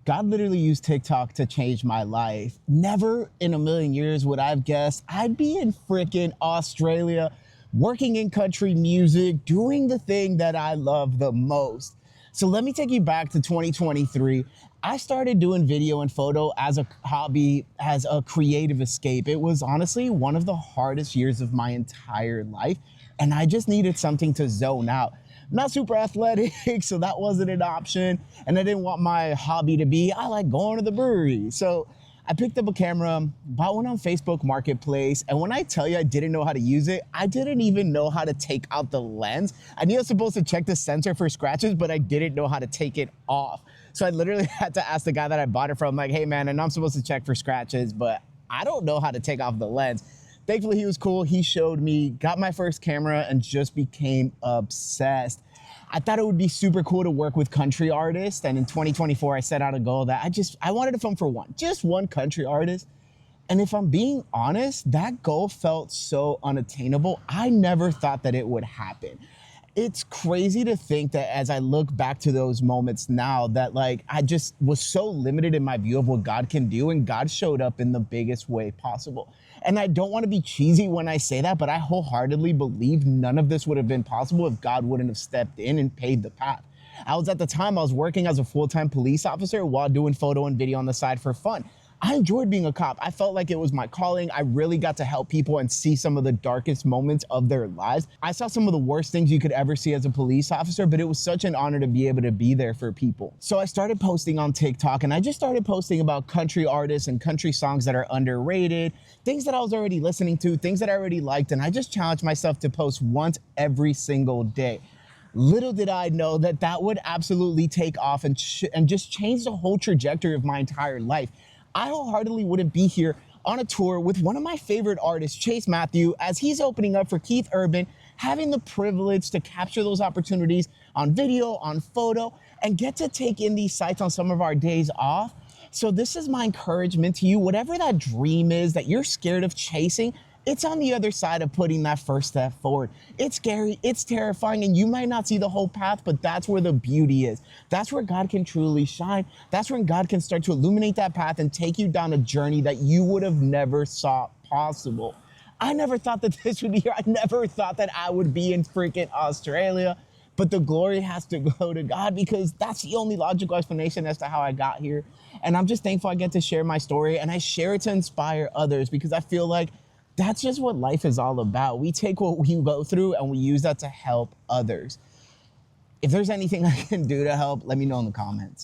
God literally used TikTok to change my life. Never in a million years would I have guessed I'd be in freaking Australia, working in country music, doing the thing that I love the most. So let me take you back to 2023. I started doing video and photo as a hobby, as a creative escape. It was honestly one of the hardest years of my entire life, and I just needed something to zone out. I'm not super athletic, so that wasn't an option. And I didn't want my hobby to be, I like going to the brewery. So I picked up a camera, bought one on Facebook Marketplace. And when I tell you I didn't know how to use it, I didn't even know how to take out the lens. I knew I was supposed to check the sensor for scratches, but I didn't know how to take it off. So I literally had to ask the guy that I bought it from, like, hey man, I know I'm supposed to check for scratches, but I don't know how to take off the lens. Thankfully, he was cool. He showed me, got my first camera, and just became obsessed. I thought it would be super cool to work with country artists. And in 2024, I set out a goal that I wanted to film for just one country artist. And if I'm being honest, that goal felt so unattainable. I never thought that it would happen. It's crazy to think that as I look back to those moments now that like I just was so limited in my view of what God can do, and God showed up in the biggest way possible. And I don't want to be cheesy when I say that, but I wholeheartedly believe none of this would have been possible if God wouldn't have stepped in and paved the path. I was working as a full-time police officer while doing photo and video on the side for fun. I enjoyed being a cop. I felt like it was my calling. I really got to help people and see some of the darkest moments of their lives. I saw some of the worst things you could ever see as a police officer, but it was such an honor to be able to be there for people. So I started posting on TikTok, and I just started posting about country artists and country songs that are underrated, things that I was already listening to, things that I already liked, and I just challenged myself to post once every single day. Little did I know that that would absolutely take off and just change the whole trajectory of my entire life. I wholeheartedly wouldn't be here on a tour with one of my favorite artists, Chase Matthew, as he's opening up for Keith Urban, having the privilege to capture those opportunities on video, on photo, and get to take in these sights on some of our days off. So this is my encouragement to you. Whatever that dream is that you're scared of chasing, it's on the other side of putting that first step forward. It's scary, it's terrifying, and you might not see the whole path, but that's where the beauty is. That's where God can truly shine. That's when God can start to illuminate that path and take you down a journey that you would have never thought possible. I never thought that this would be here. I never thought that I would be in freaking Australia, but the glory has to go to God because that's the only logical explanation as to how I got here. And I'm just thankful I get to share my story, and I share it to inspire others because I feel like that's just what life is all about. We take what we go through and we use that to help others. If there's anything I can do to help, let me know in the comments.